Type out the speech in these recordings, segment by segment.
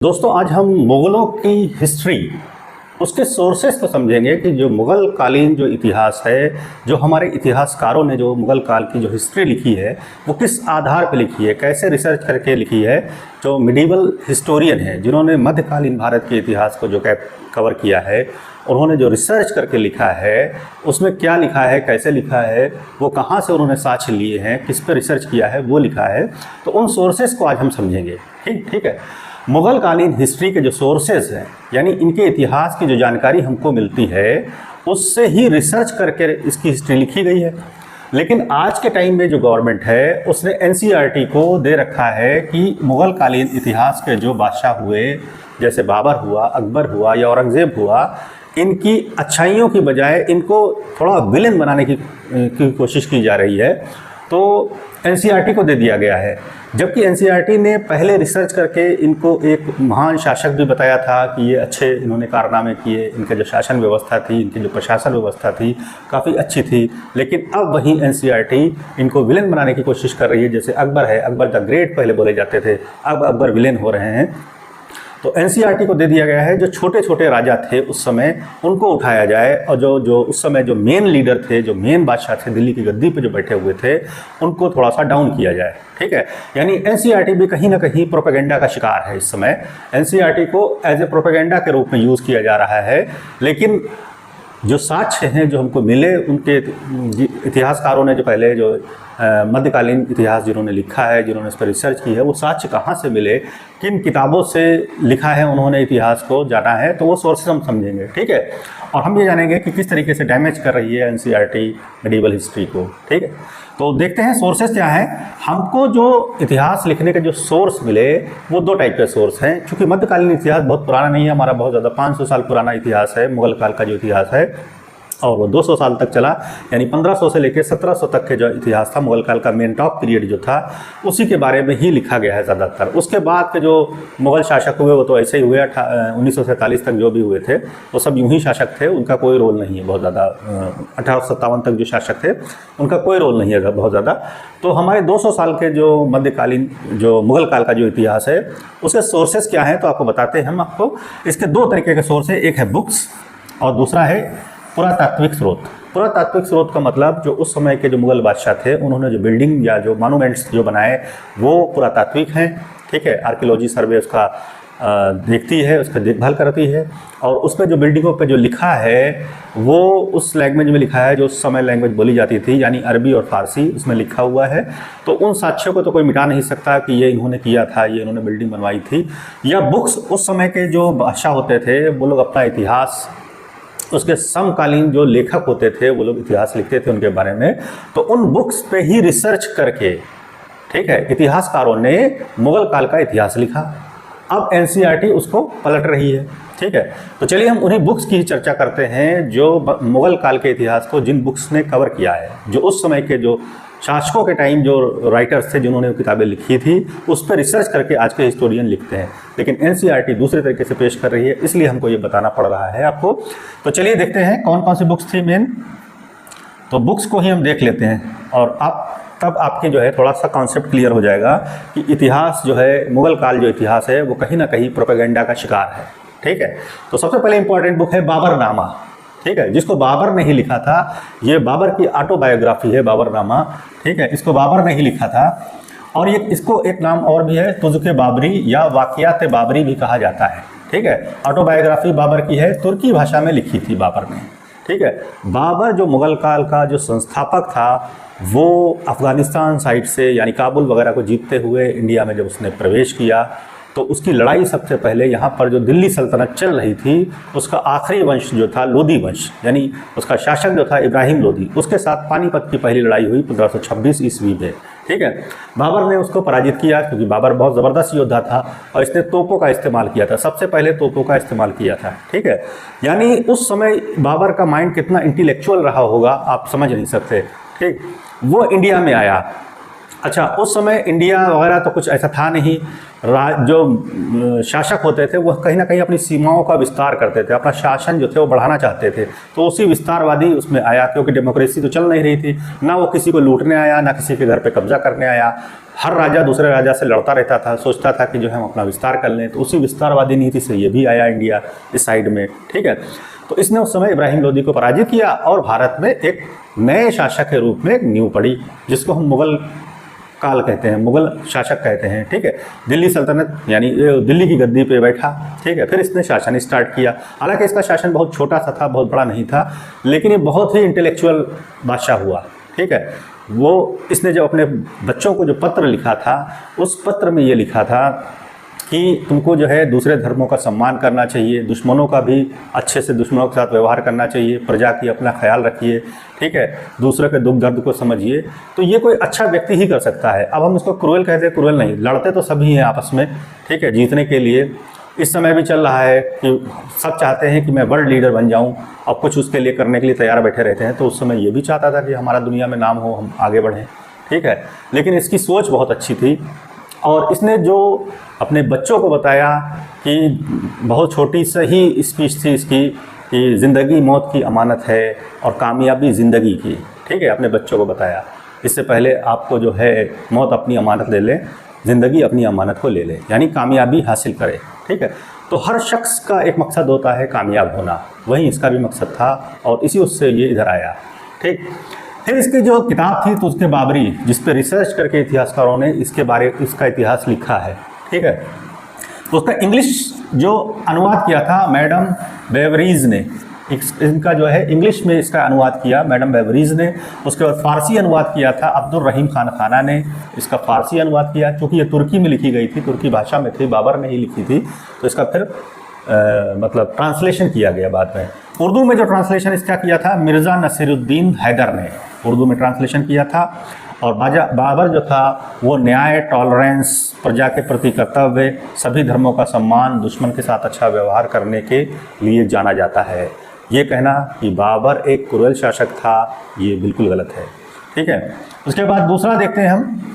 दोस्तों आज हम मुग़लों की हिस्ट्री उसके सोर्सेस को समझेंगे कि जो मुग़ल कालीन जो इतिहास है, जो हमारे इतिहासकारों ने जो मुग़ल काल की जो हिस्ट्री लिखी है वो किस आधार पर लिखी है, कैसे रिसर्च करके लिखी है। जो मिडीवल हिस्टोरियन है जिन्होंने मध्यकालीन भारत के इतिहास को जो कवर किया है, उन्होंने जो रिसर्च करके लिखा है उसमें क्या लिखा है, कैसे लिखा है, वो कहाँ से उन्होंने साक्ष्य लिए हैं, किस पर रिसर्च किया है, वो लिखा है। तो उन सोर्सेस को आज हम समझेंगे। ठीक है। मुग़ल कालीन हिस्ट्री के जो सोर्सेस हैं, यानी इनके इतिहास की जो जानकारी हमको मिलती है उससे ही रिसर्च करके इसकी हिस्ट्री लिखी गई है। लेकिन आज के टाइम में जो गवर्नमेंट है उसने एनसीईआरटी को दे रखा है कि मुग़ल कालीन इतिहास के जो बादशाह हुए, जैसे बाबर हुआ, अकबर हुआ या औरंगज़ेब हुआ, इनकी अच्छाइयों की बजाय इनको थोड़ा विलेन बनाने की कोशिश की जा रही है। तो एनसीईआरटी को दे दिया गया है, जबकि एनसीईआरटी ने पहले रिसर्च करके इनको एक महान शासक भी बताया था कि ये अच्छे इन्होंने कारनामे किए, इनका जो शासन व्यवस्था थी, इनकी जो प्रशासन व्यवस्था थी काफ़ी अच्छी थी। लेकिन अब वहीं एनसीईआरटी इनको विलेन बनाने की कोशिश कर रही है। जैसे अकबर है, अकबर द ग्रेट पहले बोले जाते थे, अब अकबर विलेन हो रहे हैं। तो एनसीईआरटी को दे दिया गया है जो छोटे छोटे राजा थे उस समय उनको उठाया जाए, और जो उस समय जो मेन लीडर थे, जो मेन बादशाह थे, दिल्ली की गद्दी पे जो बैठे हुए थे, उनको थोड़ा सा डाउन किया जाए। ठीक है, यानी एनसीईआरटी भी कहीं ना कहीं प्रोपेगेंडा का शिकार है। इस समय एनसीईआरटी को एज ए प्रोपेगेंडा के रूप में यूज़ किया जा रहा है। लेकिन जो साक्ष्य हैं जो हमको मिले, उनके इतिहासकारों ने जो पहले जो मध्यकालीन इतिहास जिन्होंने लिखा है, जिन्होंने इस पर रिसर्च की है, वो साक्ष्य कहाँ से मिले, किन किताबों से लिखा है उन्होंने इतिहास को जाना है, तो वो सोर्सेस हम समझेंगे। ठीक है, और हम ये जानेंगे कि किस तरीके से डैमेज कर रही है एनसीईआरटी मेडिवल हिस्ट्री को। ठीक है, तो देखते हैं सोर्सेस क्या हैं। हमको जो इतिहास लिखने के जो सोर्स मिले वो दो टाइप के सोर्स हैं। क्योंकि मध्यकालीन इतिहास बहुत पुराना नहीं है, हमारा बहुत ज़्यादा 500 साल पुराना इतिहास है। मुग़ल काल का जो इतिहास है और वो 200 साल तक चला, यानी 1500 से लेकर 1700 तक के जो इतिहास था, मुग़ल काल का मेन टॉप पीरियड जो था, उसी के बारे में ही लिखा गया है ज़्यादातर। उसके बाद के जो मुग़ल शासक हुए वो तो ऐसे ही हुए, 1947 तक जो भी हुए थे वो सब यूं ही शासक थे, उनका कोई रोल नहीं है बहुत ज़्यादा। 1857 तक जो शासक थे उनका कोई रोल नहीं है बहुत ज़्यादा। तो हमारे 200 साल के जो मध्यकालीन जो मुग़ल काल का जो इतिहास है उसके सोर्सेस क्या हैं, तो आपको बताते हैं हम आपको। इसके दो तरीके के सोर्स है, एक है बुक्स और दूसरा है पुरातात्विक स्रोत। पुरातात्विक स्रोत का मतलब जो उस समय के जो मुग़ल बादशाह थे उन्होंने जो बिल्डिंग या जो मॉन्यूमेंट्स जो बनाए वो पुरातात्विक हैं। ठीक है, आर्कियोलॉजी सर्वे उसका देखती है, उसका देखभाल करती है, और उस पर जो बिल्डिंगों पे जो लिखा है वो उस लैंग्वेज में लिखा है जो उस समय लैंग्वेज बोली जाती थी, यानी अरबी और फारसी उसमें लिखा हुआ है। तो उन साक्ष्यों को तो कोई मिटा नहीं सकता कि ये इन्होंने किया था, ये इन्होंने बिल्डिंग बनवाई थी। या बुक्स, उस समय के जो बादशाह होते थे वो लोग अपना इतिहास, उसके समकालीन जो लेखक होते थे वो लोग इतिहास लिखते थे उनके बारे में, तो उन बुक्स पे ही रिसर्च करके, ठीक है, इतिहासकारों ने मुग़ल काल का इतिहास लिखा। अब एनसीईआरटी उसको पलट रही है। ठीक है, तो चलिए हम उन्हीं बुक्स की चर्चा करते हैं जो मुग़ल काल के इतिहास को जिन बुक्स ने कवर किया है, जो उस समय के जो शासकों के टाइम जो राइटर्स थे जिन्होंने किताबें लिखी थी उस पर रिसर्च करके आज के हिस्टोरियन लिखते हैं। लेकिन एनसीईआरटी दूसरे तरीके से पेश कर रही है, इसलिए हमको ये बताना पड़ रहा है आपको। तो चलिए देखते हैं कौन कौन सी बुक्स थी मेन। तो बुक्स को ही हम देख लेते हैं और तब आपके जो है थोड़ा सा कॉन्सेप्ट क्लियर हो जाएगा कि इतिहास जो है, मुग़ल काल जो इतिहास है वो कहीं ना कहीं प्रोपेगेंडा का शिकार है। ठीक है, तो सबसे पहले इंपॉर्टेंट बुक है बाबरनामा। ठीक है, जिसको बाबर ने ही लिखा था, ये बाबर की ऑटोबायोग्राफी है बाबरनामा। ठीक है, इसको बाबर ने ही लिखा था। और ये इसको एक नाम और भी है, तुज़्क़े बाबरी या वाक़ियात बाबरी भी कहा जाता है। ठीक है, ऑटोबायोग्राफी बाबर की है, तुर्की भाषा में लिखी थी बाबर ने। ठीक है, बाबर जो मुग़ल काल का जो संस्थापक था वो अफ़गानिस्तान साइड से, यानी काबुल वगैरह को जीतते हुए इंडिया में जब उसने प्रवेश किया तो उसकी लड़ाई सबसे पहले यहाँ पर जो दिल्ली सल्तनत चल रही थी उसका आखिरी वंश जो था लोदी वंश, यानी उसका शासक जो था इब्राहिम लोदी, उसके साथ पानीपत की पहली लड़ाई हुई 1526 ईस्वी में। ठीक है, बाबर ने उसको पराजित किया क्योंकि बाबर बहुत ज़बरदस्त योद्धा था और इसने तोपों का इस्तेमाल किया था, सबसे पहले तोपों का इस्तेमाल किया था। ठीक है, यानी उस समय बाबर का माइंड कितना इंटेलेक्चुअल रहा होगा आप समझ नहीं सकते। ठीक, वो इंडिया में आया। अच्छा, उस समय इंडिया वगैरह तो कुछ ऐसा था नहीं। जो शासक होते थे वह कहीं ना कहीं अपनी सीमाओं का विस्तार करते थे, अपना शासन जो थे वो बढ़ाना चाहते थे। तो उसी विस्तारवादी उसमें आया, क्योंकि डेमोक्रेसी तो चल नहीं रही थी, ना वो किसी को लूटने आया, ना किसी के घर पे कब्जा करने आया। हर राजा दूसरे राजा से लड़ता रहता था, सोचता था कि जो है हम अपना विस्तार कर लें। तो उसी विस्तारवादी नीति से ये भी आया इंडिया इस साइड में, ठीक है। तो इसने उस समय इब्राहिम लोदी को पराजित किया और भारत में एक नए शासक के रूप में एक नींव पड़ी, जिसको हम मुगल काल कहते हैं, मुगल शासक कहते हैं, ठीक है। दिल्ली सल्तनत यानी दिल्ली की गद्दी पे बैठा, ठीक है। फिर इसने शासन स्टार्ट किया। हालांकि इसका शासन बहुत छोटा सा था, बहुत बड़ा नहीं था, लेकिन ये बहुत ही इंटेलेक्चुअल बादशाह हुआ, ठीक है। वो इसने जब अपने बच्चों को जो पत्र लिखा था, उस पत्र में ये लिखा था कि तुमको जो है दूसरे धर्मों का सम्मान करना चाहिए, दुश्मनों का भी अच्छे से दुश्मनों के साथ व्यवहार करना चाहिए, प्रजा की अपना ख्याल रखिए, ठीक है, दूसरे के दुख दर्द को समझिए। तो ये कोई अच्छा व्यक्ति ही कर सकता है। अब हम इसको क्रूएल कहते हैं, क्रूएल नहीं, लड़ते तो सभी हैं आपस में, ठीक है, जीतने के लिए। इस समय भी चल रहा है कि सब चाहते हैं कि मैं वर्ल्ड लीडर बन जाऊं और कुछ उसके लिए करने के लिए तैयार बैठे रहते हैं। तो उस समय ये भी चाहता था कि हमारा दुनिया में नाम हो, हम आगे बढ़ें, ठीक है। लेकिन इसकी सोच बहुत अच्छी थी और इसने जो अपने बच्चों को बताया कि बहुत छोटी सी ही स्पीच थी इसकी कि ज़िंदगी मौत की अमानत है और कामयाबी ज़िंदगी की, ठीक है। अपने बच्चों को बताया इससे पहले आपको जो है मौत अपनी अमानत ले ले, ज़िंदगी अपनी अमानत को ले ले, यानी कामयाबी हासिल करे, ठीक है। तो हर शख्स का एक मकसद होता है कामयाब होना, वही इसका भी मकसद था और इसी उससे ये इधर आया, ठीक। फिर इसकी जो किताब थी तो उसके बाबरी, जिस पे रिसर्च करके इतिहासकारों ने इसका इतिहास लिखा है, ठीक है। तो उसका इंग्लिश जो अनुवाद किया था मैडम बेवरीज ने, इनका जो है इंग्लिश में इसका अनुवाद किया मैडम बेवरीज ने। उसके बाद फारसी अनुवाद किया था अब्दुल रहीम खान खाना ने, इसका फारसी अनुवाद किया, क्योंकि ये तुर्की में लिखी गई थी, तुर्की भाषा में थी, बाबर ने ही लिखी थी। तो इसका फिर मतलब ट्रांसलेशन किया गया बाद में। उर्दू में जो ट्रांसलेशन इसका किया था मिर्ज़ा नसीरुद्दीन हैदर ने उर्दू में ट्रांसलेशन किया था। और बाबर जो था वो न्याय, टॉलरेंस, प्रजा के प्रति कर्तव्य, सभी धर्मों का सम्मान, दुश्मन के साथ अच्छा व्यवहार करने के लिए जाना जाता है। ये कहना कि बाबर एक क्रूएल शासक था, ये बिल्कुल गलत है, ठीक है। उसके बाद दूसरा देखते हैं हम,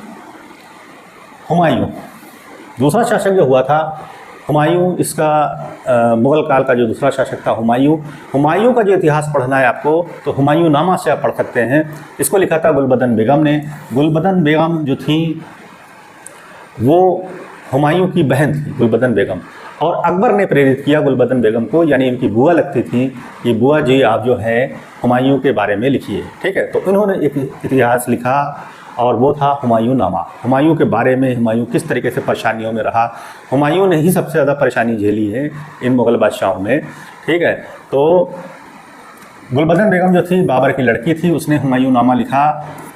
हुमायूं। दूसरा शासक जो हुआ था हुमायूं, इसका मुग़ल काल का जो दूसरा शासक था हुमायूं का जो इतिहास पढ़ना है आपको तो हुमायूं नामा से आप पढ़ सकते हैं। इसको लिखा था गुलबदन बेगम ने। गुलबदन बेगम जो थी वो हुमायूं की बहन थी, गुलबदन बेगम, और अकबर ने प्रेरित किया गुलबदन बेगम को, यानी इनकी बुआ लगती थी कि बुआ जी आप जो है हुमायूं के बारे में लिखिए, ठीक है। तो इन्होंने एक इतिहास लिखा और वो था हुमायूं नामा। हुमायूं के बारे में, हुमायूं किस तरीके से परेशानियों में रहा, हुमायूं ने ही सबसे ज़्यादा परेशानी झेली है इन मुग़ल बादशाहों में, ठीक है। तो गुलबदन बेगम जो थी बाबर की लड़की थी, उसने हुमायूं नामा लिखा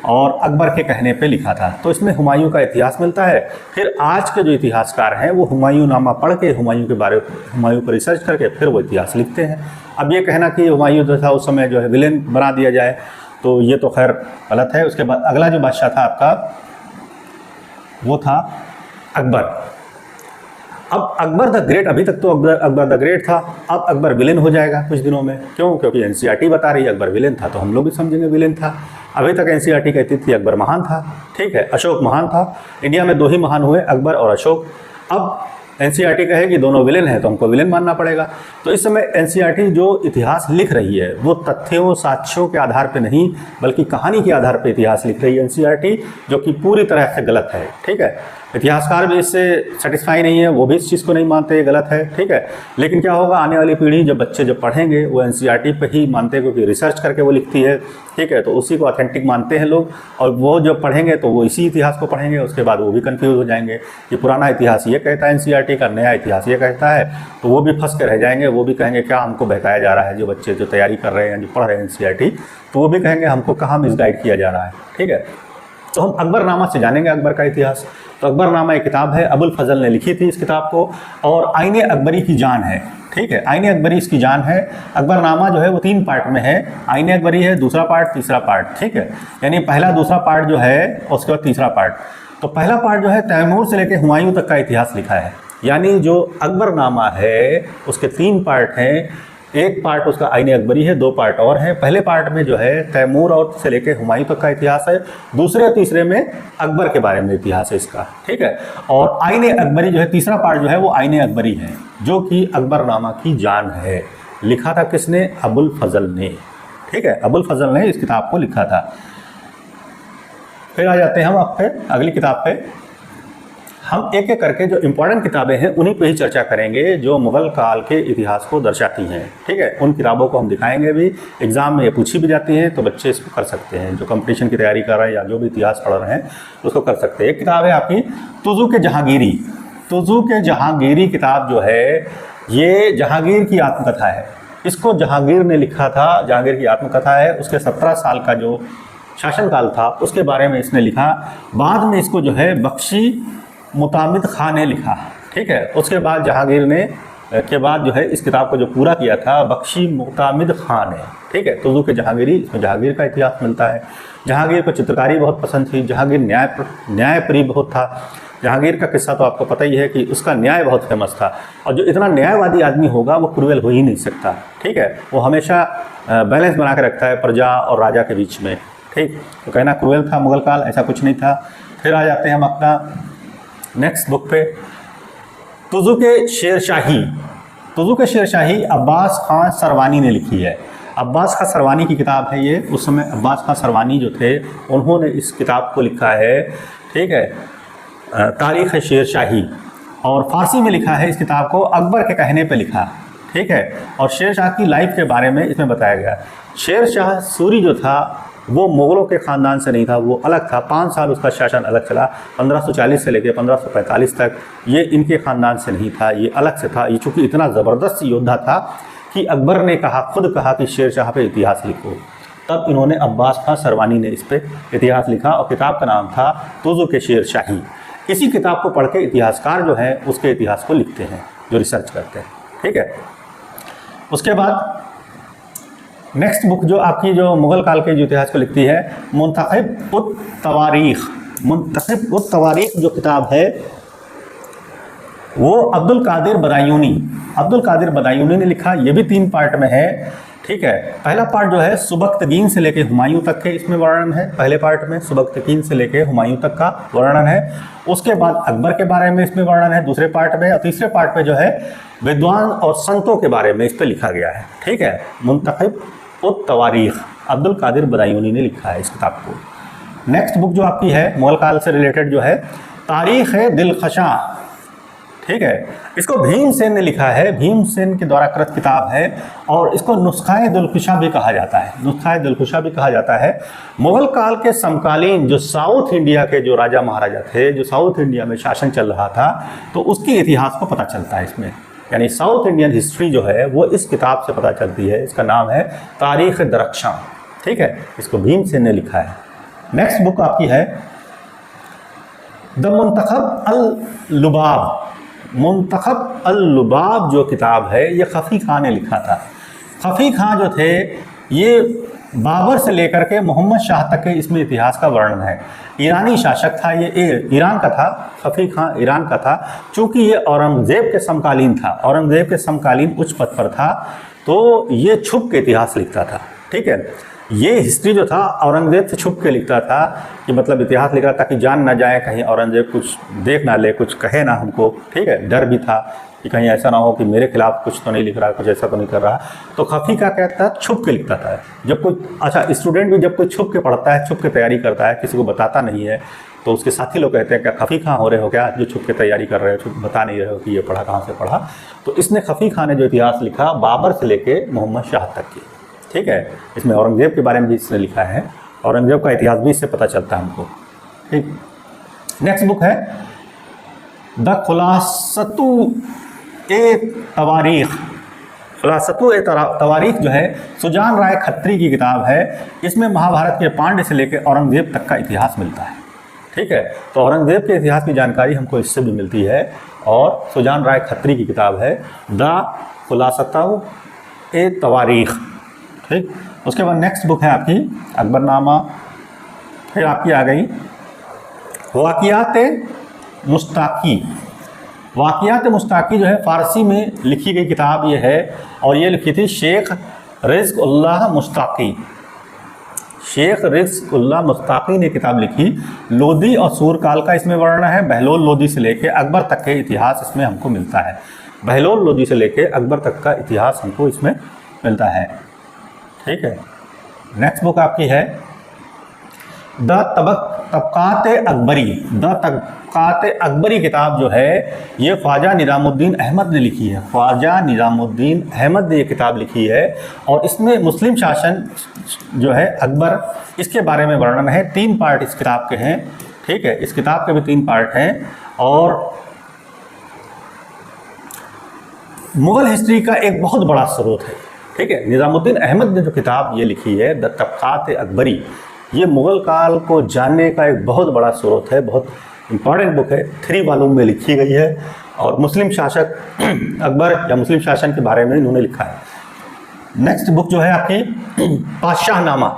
और अकबर के कहने पे लिखा था। तो इसमें हुमायूं का इतिहास मिलता है। फिर आज के जो इतिहासकार हैं वो हुमायूं नामा पढ़ के हुमायूं पर रिसर्च करके फिर वो इतिहास लिखते हैं। अब ये कहना कि हुमायूं जो था उस समय जो है विलेन बना दिया जाए तो ये तो खैर गलत है। उसके बाद अगला जो बादशाह था आपका वो था अकबर। अब अकबर द ग्रेट, अभी तक तो अकबर द ग्रेट था, अब अकबर विलेन हो जाएगा कुछ दिनों में। क्यों? क्योंकि एनसीईआरटी बता रही है अकबर विलेन था, तो हम लोग भी समझेंगे विलेन था। अभी तक एनसीईआरटी कहती थी अकबर महान था, ठीक है, अशोक महान था। इंडिया में दो ही महान हुए, अकबर और अशोक। अब एनसीईआरटी कहेगी दोनों विलेन हैं तो हमको विलेन मानना पड़ेगा। तो इस समय एनसीईआरटी जो इतिहास लिख रही है वो तथ्यों, साक्ष्यों के आधार पे नहीं बल्कि कहानी के आधार पे इतिहास लिख रही है एनसीईआरटी, जो कि पूरी तरह से गलत है, ठीक है। इतिहासकार भी इससे सेटिस्फाई नहीं है, वो भी इस चीज़ को नहीं मानते, ये गलत है, ठीक है। लेकिन क्या होगा, आने वाली पीढ़ी जब बच्चे जब पढ़ेंगे वो एनसीईआरटी पे ही मानते हैं, क्योंकि रिसर्च करके वो लिखती है, ठीक है। तो उसी को ऑथेंटिक मानते हैं लोग, और वो जब पढ़ेंगे तो वो इसी इतिहास को पढ़ेंगे, उसके बाद वो भी कन्फ्यूज हो जाएंगे कि पुराना इतिहास ये कहता है एनसीईआरटी का, नया इतिहास ये कहता है, तो वो भी फंस के रह जाएंगे। वो भी कहेंगे क्या हमको बहकाया जा रहा है, जो बच्चे जो तैयारी कर रहे हैं, जो पढ़ रहे हैं एनसीईआरटी, तो वो भी कहेंगे हमको कहाँ मिसगाइड किया जा रहा है, ठीक है। तो हम अकबरनामा से जानेंगे अकबर का इतिहास। तो अकबरनामा एक किताब है, अबुल फजल ने लिखी थी इस किताब को, और आईने अकबरी की जान है, ठीक है। आईने अकबरी इसकी जान है। अकबरनामा जो है वो 3 पार्ट में है, आईने अकबरी है, दूसरा पार्ट, तीसरा पार्ट, ठीक है। यानी पहला दूसरा पार्ट जो है, उसके बाद तीसरा पार्ट। तो पहला पार्ट जो है तैमूर से लेकर हुमायूं तक का इतिहास लिखा है, यानी जो अकबरनामा है उसके 3 पार्ट हैं। एक पार्ट उसका आईने अकबरी है, 2 पार्ट और हैं। पहले पार्ट में जो है तैमूर और से लेकर हुमायूं तक का इतिहास है, दूसरे और तीसरे में अकबर के बारे में इतिहास है इसका, ठीक है। और आईने अकबरी जो है, तीसरा पार्ट जो है वो आईने अकबरी है, जो कि अकबरनामा की जान है। लिखा था किसने? अबुल फजल ने, ठीक है, अबुल फजल ने इस किताब को लिखा था। फिर आ जाते हैं हम आपके अगली किताब पे। हम एक एक करके जो इम्पोर्टेंट किताबें हैं उन्हीं पे ही चर्चा करेंगे, जो मुग़ल काल के इतिहास को दर्शाती हैं, ठीक है। उन किताबों को हम दिखाएंगे भी, एग्जाम में ये पूछी भी जाती हैं, तो बच्चे इसको कर सकते हैं, जो कंपटीशन की तैयारी कर रहे हैं या जो भी इतिहास पढ़ रहे हैं उसको कर सकते हैं। एक किताब है आपकी तुज़ुक जहांगीरी। तुज़ुक जहांगीरी किताब जो है ये जहांगीर की आत्मकथा है। इसको जहांगीर ने लिखा था, जहांगीर की आत्मकथा है। उसके 17 साल का जो शासनकाल था उसके बारे में इसने लिखा। बाद में इसको जो है बख्शी मुतामिद खां ने लिखा, ठीक है। उसके बाद जहांगीर ने के बाद जो है इस किताब को जो पूरा किया था बख्शी मुतामिद खां ने, ठीक है। तुज़ुक जहांगीरी, इसमें जहांगीर का इतिहास मिलता है। जहांगीर को चित्रकारी बहुत पसंद थी, जहांगीर न्यायप्रिय बहुत था। जहांगीर का किस्सा तो आपको पता ही है कि उसका न्याय बहुत फेमस था, और जो इतना न्यायवादी आदमी होगा वो क्रूएल हो ही नहीं सकता, ठीक है। वो हमेशा बैलेंस बना के रखता है प्रजा और राजा के बीच में, ठीक। तो कहना क्रूएल था मुग़ल काल, ऐसा कुछ नहीं था। फिर आ जाते हैं हम अपना नेक्स्ट बुक पे, तुज़ुक शेरशाही। तुज़ुक शेरशाही अब्बास खां सरवानी ने लिखी है। अब्बास खां सरवानी की किताब है ये। उस समय अब्बास खां सरवानी जो थे उन्होंने इस किताब को लिखा है, ठीक है, तारीख़ शेरशाही। और फ़ारसी में लिखा है इस किताब को, अकबर के कहने पे लिखा, ठीक है। और शेरशाह की लाइफ के बारे में इसमें बताया गया। शेरशाह सूरी जो था वो मुग़लों के ख़ानदान से नहीं था, वो अलग था। 5 साल उसका शासन अलग चला, 1540 से लेकर 1545 तक। ये इनके ख़ानदान से नहीं था, ये अलग से था। ये चूँकि इतना ज़बरदस्त योद्धा था कि अकबर ने कहा, खुद कहा कि शेरशाह पे इतिहास लिखो। तब इन्होंने अब्बास खां सरवानी ने इस पर इतिहास लिखा, और किताब का नाम था तुज़ुक शेरशाही। इसी किताब को पढ़ के इतिहासकार जो हैं उसके इतिहास को लिखते हैं, जो रिसर्च करते हैं, ठीक है। उसके बाद नेक्स्ट बुक जो आपकी जो मुग़ल काल के जो इतिहास को लिखती है, मुंतखब उत तवारीख़। मुंतखब उत तवारीख़ जो किताब है वो अब्दुल कादिर बदायूनी, अब्दुल कादिर बदायूनी ने लिखा। ये भी 3 पार्ट में है, ठीक है। पहला पार्ट जो है सुबक्तगीन से लेकर हुमायूं तक के इसमें वर्णन है। पहले पार्ट में सुबक्तगीन से लेकर हुमायूं तक का वर्णन है। उसके बाद अकबर के बारे में इसमें वर्णन है दूसरे पार्ट में, और तीसरे पार्ट में जो है विद्वान और संतों के बारे में इस पर लिखा गया है, ठीक है। मुंतखब उत तवारीख़, अब्दुल कादिर बदायूनी ने लिखा है इस किताब को। नेक्स्ट बुक जो आपकी है मुग़ल काल से रिलेटेड जो है, तारीख़ दिलखशा, ठीक है। इसको भीमसेन ने लिखा है, भीमसेन के द्वारा कृत किताब है। और इसको नुस्ख़ा दिलखुशा भी कहा जाता है, नुस्ख़ा दिलखुशा भी कहा जाता है। मुग़ल काल के समकालीन जो साउथ इंडिया के जो राजा महाराजा थे, जो साउथ इंडिया में शासन चल रहा था, तो उसके इतिहास को पता चलता है इसमें। यानी साउथ इंडियन हिस्ट्री जो है वो इस किताब से पता चलती है। इसका नाम है तारीख़ दरख्शां, ठीक है। इसको भीमसेन ने लिखा है। नेक्स्ट बुक आपकी है द मुंतखब अल लुबाब। मुंतखब अल लुबाब जो किताब है ये खफ़ी खां ने लिखा था। खफ़ी खां जो थे ये बाबर से लेकर के मोहम्मद शाह तक के इसमें इतिहास का वर्णन है। ईरानी शासक था ये, ईरान का था। खफ़ी खां ईरान का था। चूँकि ये औरंगज़ेब के समकालीन था, औरंगज़ेब के समकालीन उच्च पद पर था, तो ये छुप के इतिहास लिखता था, ठीक है। ये हिस्ट्री जो था औरंगज़ेब से छुप के लिखता था, कि मतलब इतिहास लिख रहा था कि जान ना जाए कहीं औरंगज़ेब कुछ देख ना ले, कुछ कहे ना हमको, ठीक है। डर भी था कि कहीं ऐसा ना हो कि मेरे खिलाफ कुछ तो नहीं लिख रहा, कुछ ऐसा तो नहीं कर रहा। तो खफ़ी का कहता है छुप के लिखता था। जब कोई स्टूडेंट भी जब कोई छुप के पढ़ता है, छुप के तैयारी करता है, किसी को बताता नहीं है, तो उसके साथी लोग कहते हैं क्या खफ़ी खां हो रहे हो क्या, जो छुप के तैयारी कर रहे हो, छुप बता नहीं रहे हो कि ये पढ़ा कहाँ से पढ़ा। तो इसने खफ़ी खां ने जो इतिहास लिखा बाबर से लेके मोहम्मद शाह तक की, ठीक है। इसमें औरंगज़ेब के बारे में भी इसने लिखा है, औरंगज़ेब का इतिहास भी इससे पता चलता है हमको, ठीक। नेक्स्ट बुक है द खुलासतु ए तवारीख़। खुलासतु ए तवारीख़ जो है सुजान राय खत्री की किताब है। इसमें महाभारत के पांड्य से लेकर औरंगज़ेब तक का इतिहास मिलता है, ठीक है। तो औरंगज़ेब के इतिहास की जानकारी हमको इससे भी मिलती है, और सुजान राय खत्री की किताब है द खुलासतु ए तवारीख़, ठीक। उसके बाद नेक्स्ट बुक है आपकी अकबरनामा। फिर आपकी आ गई वाक़ियात मुस्ताकी। वाक़ियात मुश्ताकी जो है फ़ारसी में लिखी गई किताब ये है, और ये लिखी थी शेख रिज़्क़ुल्लाह मुश्ताकी। शेख रिज़्क़ुल्लाह मुश्ताकी ने किताब लिखी। लोदी और सूरकाल का इसमें वर्णन है। बहलोल लोदी से लेकर अकबर तक के इतिहास इसमें हमको मिलता है। बहलोल लोदी से लेकर अकबर तक का इतिहास हमको इसमें मिलता है। ठीक है, नेक्स्ट बुक आपकी है द तबक़ात अकबरी। द तबक़ात अकबरी किताब जो है ये ख्वाजा निज़ामुद्दीन अहमद ने लिखी है। ख्वाजा निज़ामुद्दीन अहमद ने ये किताब लिखी है, और इसमें मुस्लिम शासन जो है अकबर, इसके बारे में वर्णन है। 3 पार्ट इस किताब के हैं। ठीक है, इस किताब के भी 3 पार्ट हैं, और मुग़ल हिस्ट्री का एक बहुत बड़ा स्रोत है। ठीक है, निज़ामुद्दीन अहमद ने जो किताब ये लिखी है द तबक़ात अकबरी, ये मुग़ल काल को जानने का एक बहुत बड़ा स्रोत है। बहुत इंपॉर्टेंट बुक है। 3 वॉल्यूम में लिखी गई है, और मुस्लिम शासक अकबर या मुस्लिम शासन के बारे में इन्होंने लिखा है। नेक्स्ट बुक जो है आपकी पातशाहनामा,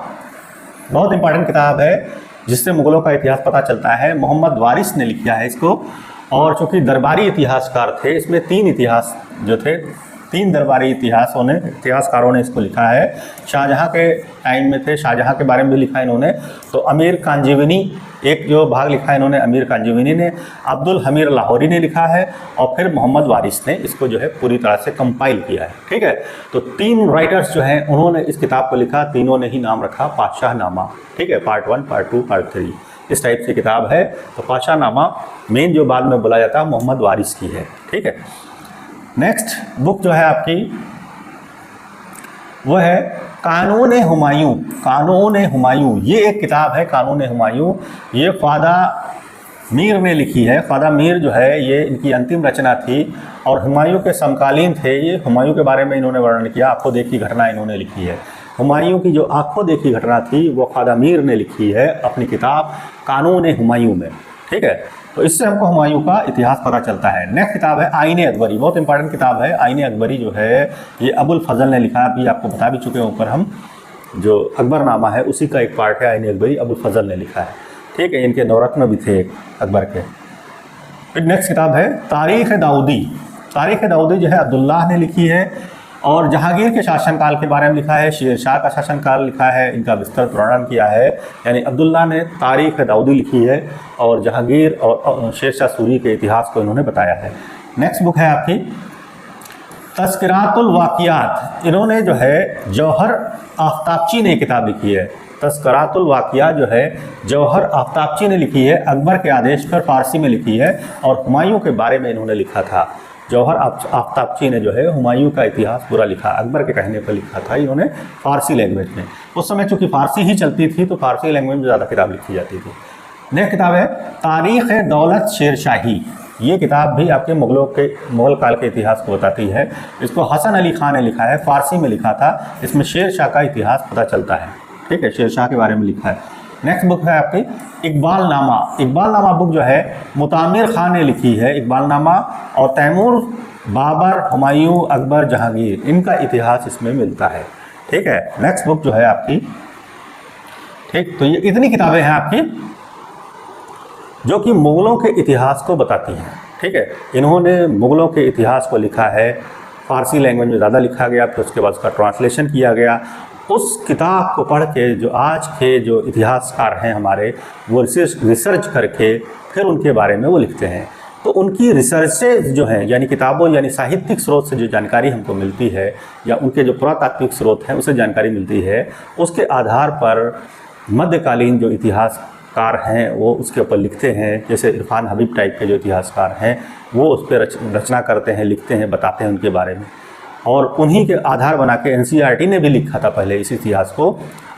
बहुत इंपॉर्टेंट किताब है, जिससे मुग़लों का इतिहास पता चलता है। मोहम्मद वारिस ने लिखा है इसको, और चूँकि दरबारी इतिहासकार थे, इसमें 3 इतिहास जो थे, 3 दरबारी इतिहासकारों ने इसको लिखा है। शाहजहाँ के टाइम में थे, शाहजहाँ के बारे में भी लिखा है इन्होंने। तो अमीर कांजीवनी एक जो भाग लिखा है इन्होंने, अमीर कांजीवनी ने, अब्दुल हमीर लाहौरी ने लिखा है, और फिर मोहम्मद वारिस ने इसको जो है पूरी तरह से कंपाइल किया है। ठीक है, तो 3 राइटर्स जो हैं उन्होंने इस किताब को लिखा, तीनों ने ही नाम रखा पातशाहनामा। ठीक है, पार्ट 1, पार्ट 2, पार्ट 3 इस टाइप की किताब है। तो पातशाहनामा मेन जो बाद में बोला जाता है मोहम्मद वारिस की है। ठीक है, नेक्स्ट बुक जो है आपकी वो है कानून हुमायूं। कानून हुमायूं ये एक किताब है। कानून हुमायूं ये ख्वाजा मीर ने लिखी है। ख्वाजा मीर जो है ये इनकी अंतिम रचना थी, और हुमायूं के समकालीन थे ये। हुमायूं के बारे में इन्होंने वर्णन किया, आंखों देखी घटना इन्होंने लिखी है। हुमायूं की जो आंखों देखी घटना थी वो ख्वाजा मीर ने लिखी है अपनी किताब कानून हुमायूं में। ठीक है, तो इससे हमको हुमायूं का इतिहास पता चलता है। नेक्स्ट किताब है आईन अकबरी, बहुत इंपॉर्टेंट किताब है। आईन अकबरी जो है ये अबुल फजल ने लिखा है, अभी आपको बता भी चुके हैं ऊपर हम, जो अकबरनामा है उसी का एक पार्ट है आईन अकबरी, अबुल फजल ने लिखा है। ठीक है, इनके नवरत्न भी थे अकबर के। फिर नेक्स्ट किताब है तारीख़ दाऊदी। तारीख़ दाऊदी जो है अब्दुल्लाह ने लिखी है, और जहांगीर के शासनकाल के बारे में लिखा है, शेर शाह का शासनकाल लिखा है, इनका विस्तृत वर्णन किया है। यानी अब्दुल्ला ने तारीख़ दाऊदी लिखी है, और जहांगीर और शेर शाह सूरी के इतिहास को इन्होंने बताया है। नेक्स्ट बुक है आपकी तज़किरातुल वाक़ियात। इन्होंने जो है जौहर आफ्ताबची ने किताब लिखी है। तज़किरातुल वाक़ियात जो है जौहर आफ्ताबची ने लिखी है, अकबर के आदेश पर फ़ारसी में लिखी है, और हुमायूं के बारे में इन्होंने लिखा था। जौहर आफ्ताबची ने जो है हुमायूं का इतिहास पूरा लिखा, अकबर के कहने पर लिखा था इन्होंने फ़ारसी लैंग्वेज में। उस समय चूँकि फ़ारसी ही चलती थी तो फ़ारसी लैंग्वेज में ज़्यादा किताब लिखी जाती थी। नेक्स्ट किताब है तारीख़ दौलत शेर शाही। ये किताब भी आपके मुग़ल काल के इतिहास को बताती है। इसको हसन अली खान ने लिखा है, फ़ारसी में लिखा था। इसमें शेर शाह का इतिहास पता चलता है। ठीक है, शेर शाह के बारे में लिखा है। नेक्स्ट बुक है आपकी इकबालनामा। इकबालनामा बुक जो है मुतामिर खान ने लिखी है, इकबालनामा, और तैमूर, बाबर, हुमायूं, अकबर, जहांगीर, इनका इतिहास इसमें मिलता है। ठीक है, नेक्स्ट बुक जो है आपकी, ठीक, तो ये इतनी किताबें हैं आपकी जो कि मुग़लों के इतिहास को बताती हैं। ठीक है, इन्होंने मुग़लों के इतिहास को लिखा है, फ़ारसी लैंग्वेज में ज़्यादा लिखा गया, फिर उसके बाद उसका ट्रांसलेशन किया गया। उस किताब को पढ़ के जो आज के जो इतिहासकार हैं हमारे, वो रिसर्च करके फिर उनके बारे में वो लिखते हैं। तो उनकी रिसर्चेज जो हैं, यानी किताबों यानी साहित्यिक स्रोत से जो जानकारी हमको मिलती है, या उनके जो पुरातात्विक स्रोत हैं उससे जानकारी मिलती है, उसके आधार पर मध्यकालीन जो इतिहासकार हैं वो उसके ऊपर लिखते हैं। जैसे इरफान हबीब टाइप के जो इतिहासकार हैं वो उस पर रचना करते हैं, लिखते हैं, बताते हैं उनके बारे में। और उन्हीं के आधार बना के एनसीईआरटी ने भी लिखा था पहले इस इतिहास को।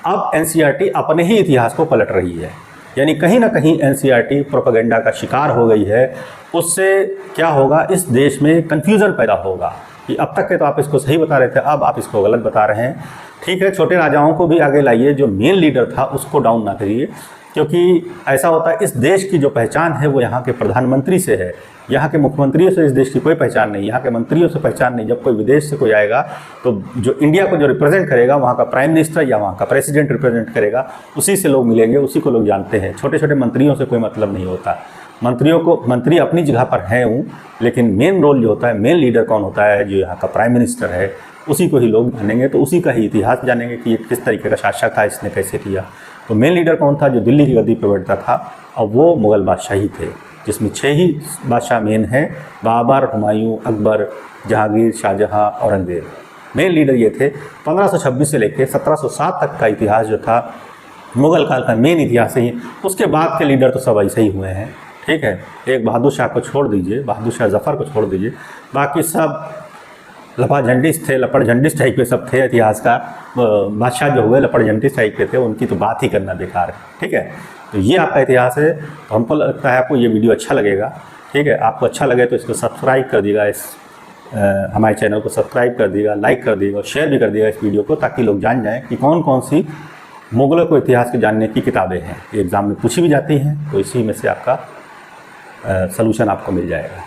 अब एनसीईआरटी अपने ही इतिहास को पलट रही है, यानी कहीं ना कहीं एनसीईआरटी प्रोपेगेंडा का शिकार हो गई है। उससे क्या होगा, इस देश में कन्फ्यूज़न पैदा होगा कि अब तक के तो आप इसको सही बता रहे थे, अब आप इसको गलत बता रहे हैं। ठीक है, छोटे राजाओं को भी आगे लाइए, जो मेन लीडर था उसको डाउन ना करिए, क्योंकि ऐसा होता है इस देश की जो पहचान है वो यहाँ के प्रधानमंत्री से है, यहाँ के मुख्यमंत्रियों से इस देश की कोई पहचान नहीं, यहाँ के मंत्रियों से पहचान नहीं। जब कोई विदेश से कोई आएगा तो जो इंडिया को जो रिप्रेजेंट करेगा वहाँ का प्राइम मिनिस्टर या वहाँ का प्रेसिडेंट रिप्रेजेंट करेगा, उसी से लोग मिलेंगे, उसी को लोग जानते हैं। छोटे छोटे मंत्रियों से कोई मतलब नहीं होता। मंत्री अपनी जगह पर हैं हूँ, लेकिन मेन रोल जो होता है, मेन लीडर कौन होता है, जो यहाँ का प्राइम मिनिस्टर है, उसी को ही लोग मानेंगे, तो उसी का ही इतिहास जानेंगे कि ये किस तरीके का शासक था, इसने कैसे किया। तो मेन लीडर कौन था, जो दिल्ली की गद्दी पर बैठता था, और वो मुग़ल बादशाह ही थे, जिसमें 6 ही बादशाह मेन हैं, बाबर, हुमायूं, अकबर, जहांगीर, शाहजहां, औरंगज़ेब। मेन लीडर ये थे। 1526 से लेकर 1707 तक का इतिहास जो था मुग़ल काल का मेन इतिहास ही। उसके बाद के लीडर तो सब ऐसे ही हुए हैं, ठीक है। एक बहादुर शाह को छोड़ दीजिए, बहादुर शाह जफ़र को छोड़ दीजिए, बाकी सब लपाझंडिस थे, लपड़झंडिस टाइप के सब थे। इतिहास का बादशाह जो हुए लपड़झंडिस टाइप के थे, उनकी तो बात ही करना बेकार है, ठीक है। तो ये आपका इतिहास है। तो हमको लगता है आपको ये वीडियो अच्छा लगेगा, ठीक है। आपको अच्छा लगे तो इसको सब्सक्राइब कर दीजिएगा, हमारे चैनल को सब्सक्राइब कर दीजिएगा, लाइक कर दीजिएगा, शेयर भी कर दीजिएगा इस वीडियो को, ताकि लोग जान जाएँ कि कौन कौन सी मुग़लों को इतिहास के जानने की किताबें हैं। ये एग्ज़ाम में पूछी भी जाती हैं, तो इसी में से आपका सलूशन आपको मिल जाएगा।